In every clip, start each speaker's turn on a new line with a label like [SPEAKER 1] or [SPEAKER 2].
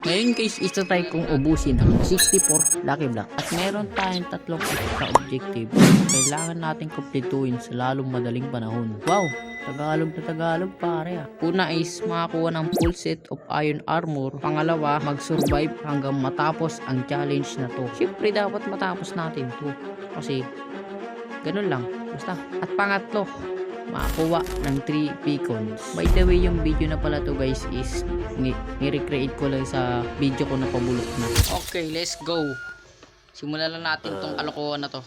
[SPEAKER 1] Ngayon guys, try kong ubusin ang 64 Lucky Block. At meron tayong tatlong extra objective na kailangan natin kumpletuhin sa lalong madaling panahon. Wow! Tagalog na Tagalog pare ah. Una is makakuha ng full set of iron armor. Pangalawa, mag-survive hanggang matapos ang challenge na to. Siyempre dapat matapos natin to. Kasi ganun lang. Basta. At pangatlo, makakuha ng 3 beacons. By the way, yung video na pala to guys is ni-recreate ko lang sa video ko na pabulok na. Okay, let's go. Simulan lang natin tong kalokohan na to.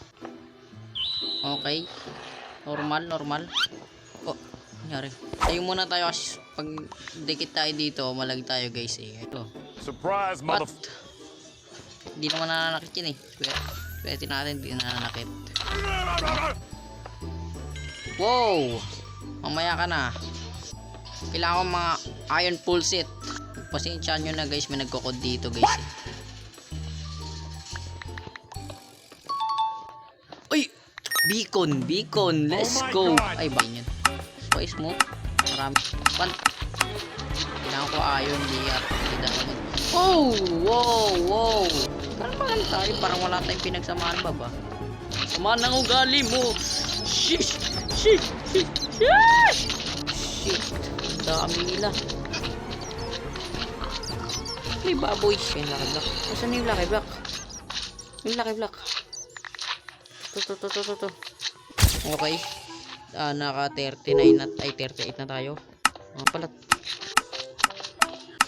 [SPEAKER 1] Okay. Normal. Oh, nangyari. Tayo muna tayo kasi pag dikit tayo dito, malag tayo guys eh. Ito.
[SPEAKER 2] Surprise, mother.
[SPEAKER 1] Hindi naman nananakit yun eh. Pwede natin, hindi nananakit. Wow! Mamaya ka na. Kailangan ko mga iron full set. Pasensya nyo na guys, may nagkukod dito guys eh. Uy! Beacon! Let's go! Ay, ba yun? Okay, smoke. Marami. Kailangan ko iron DR. Oh! Wow! Parang tayo. Parang wala tayong pinagsamahan ba? Samahan ng ugali mo! Shit! Dami nila. May baboy. Yung Lucky Block. Saan yung Lucky Block? Yung Lucky Block. To. Okay. Naka 39 at ay 38 na tayo. Mga palat.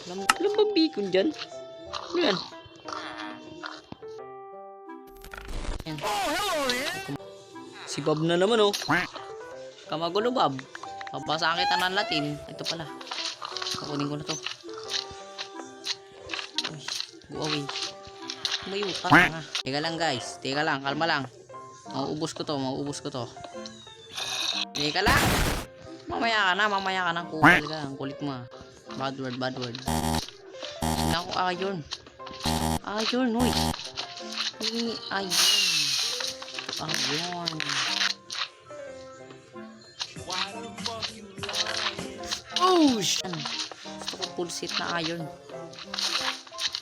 [SPEAKER 1] Alam ba beacon dyan? Yan. Si Bob na naman oh. Kamagulo Bob. Papasa kita ng Latin. Ito pala. Kukunin ko na to. Uy, go away. Mayuta nga. Teka lang guys. Teka lang. Kalma lang. Mauubos ko to. Teka lang. Mamaya ka na. Kupal ka. Ang kulit mo. Bad word. Kailangan ko iron. Iron, uy. Ayun. Oh, shit. Gusto ko full set na iron.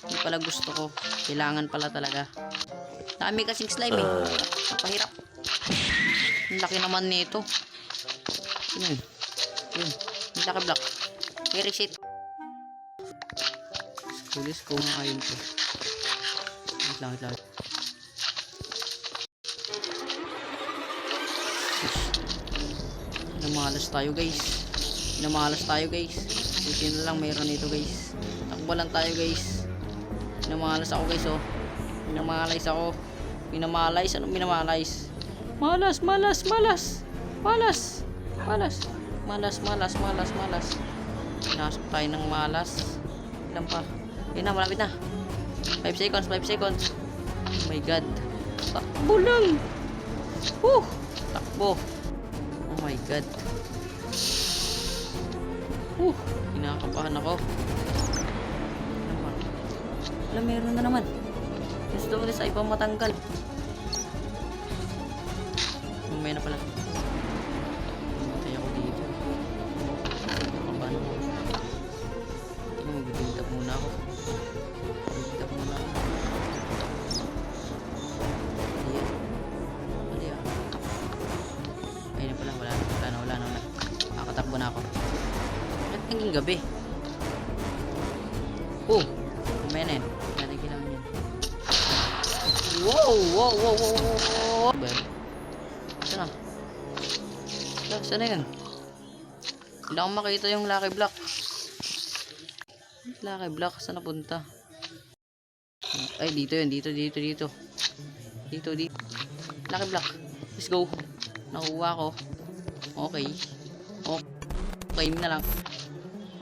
[SPEAKER 1] Hindi pala gusto ko. Kailangan pala talaga. Dami kasing slime eh. Napahirap. Ang laki naman nito. Yun. Yung Lucky Block. I-reset. Let's go ng iron ko. Wait lang. Namalas tayo guys. Buti na lang mayroon nito guys. Takbo lang tayo guys. Minamalas ako guys oh. Minamalas. Anong minamalas? Malas. Pinasok tayo ng malas. Ilan pa? Yan na, malapit na. 5 seconds. Oh my god. Takbo lang. Takbo. Oh my god. Kinakabahan ako. Alam, meron na naman. Gusto ko sa ibang matanggal. Mamaya na pala. Matay ako dito. Kabahan ako. Magbibintap muna ako. Ayun na pala. Wala na. Nakatakbo na ako. Hanggang gabi. Oh, kumaya na yan. Natin kailangan yan. Wow. Saan na yan? Kailangan makita yung Lucky Block. Saan napunta? Ay, dito yun. Dito. Lucky Block. Let's go. Nakuha ko. Okay. Na lang.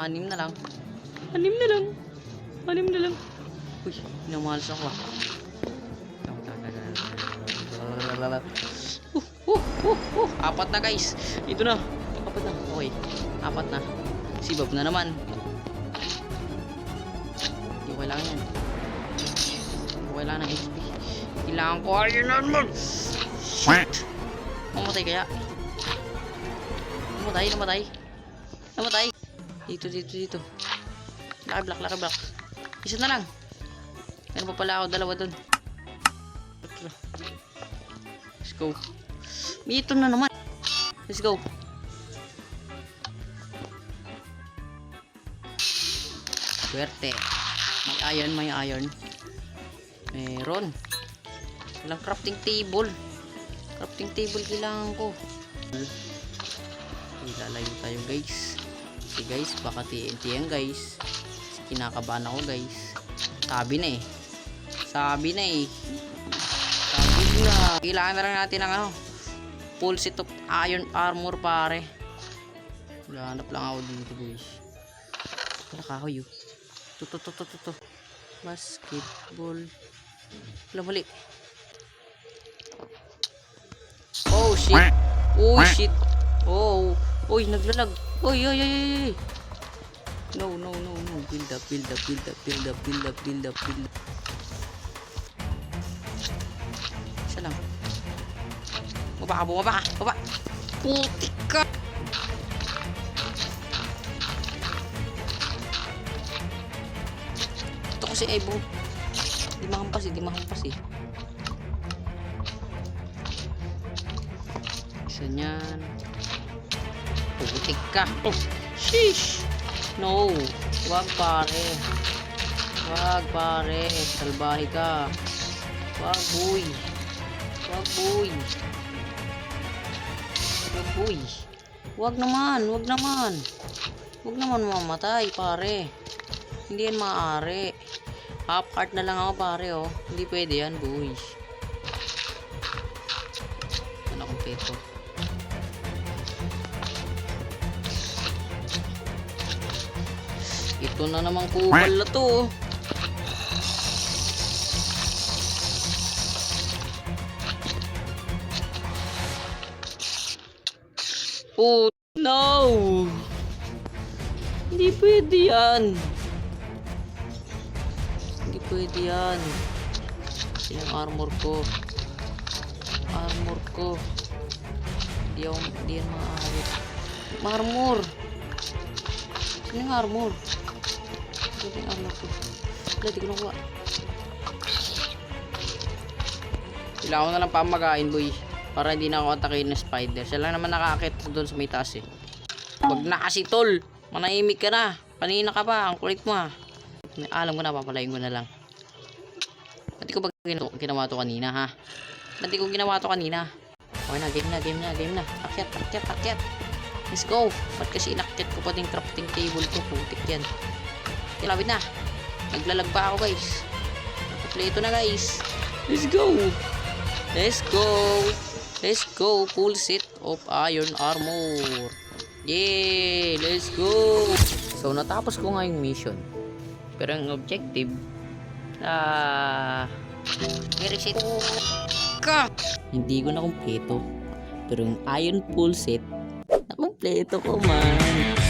[SPEAKER 1] 6 na lang. Uy, pinamalas ako ah. Apat na guys. Ito na. Apat na. Okay. 4 na. Si Bob na naman. Hindi ko kailangan yan. Hindi ko kailangan ng HP. Kailangan ko iron naman. Shit. Mamatay kaya? Namatay. Dito. Lucky Block. Isa na lang. Meron pa pala ako dalawa dun. Let's go. Ito na naman. Let's go. Swerte. May iron. Meron. Walang crafting table. Crafting table kailangan ko. Ilalayo tayo guys. Kasi guys, baka TNT yan guys. Kasi kinakabahan ako guys. Sabi na eh. Sabi na. Kailangan na lang natin ng full set of iron armor pare. Hanap lang ako dito guys. Wala kahoy. To. Basketball. Wala mali. Oh shit. Oh shit. Oh. Uy, naglalag. Uy. No. Build up. Isa lang. Bumaba ka. Putik ka. Ito kasi ay di mahampas eh. Isa niyan. Putik ka. Oh, sheesh. No. Wag pare. Salbahe ka. Wag boy. Wag naman mamatay pare. Hindi yan maaari. Half heart na lang ako pare oh. Hindi pwede yan boy. Ano kompleto? Ito na namang kupal na to. Oh no! Hindi pwede yan. Yung armor ko. Hindi yan maaari. Armor. Sino yung armor? Ito yung armor ko. Wala, di ko nakuha. Kailangan ko na lang pamagain boy. Para hindi na ako atakin ng spider. Siya lang naman nakakit doon sa may taas eh. Wag na kasi tol. Manahimik ka na. Kanina ka pa. Ang kulit mo ha. Alam ko na, papalayin ko na lang. Ba't ko ba ginawa to kanina ha? Okay na, game na. Akyat. Let's go. Ba't kasi inakyat ko pa din crafting table ko? Putik yan. Kilawid na. Naglalag pa ako guys. Kompleto na guys. Let's go. Full set of iron armor. Yay! Let's go. So natapos ko nga yung mission. Pero yung objective reset ka. Hindi ko na kumpleto. Pero yung iron full set na kumpleto ko man.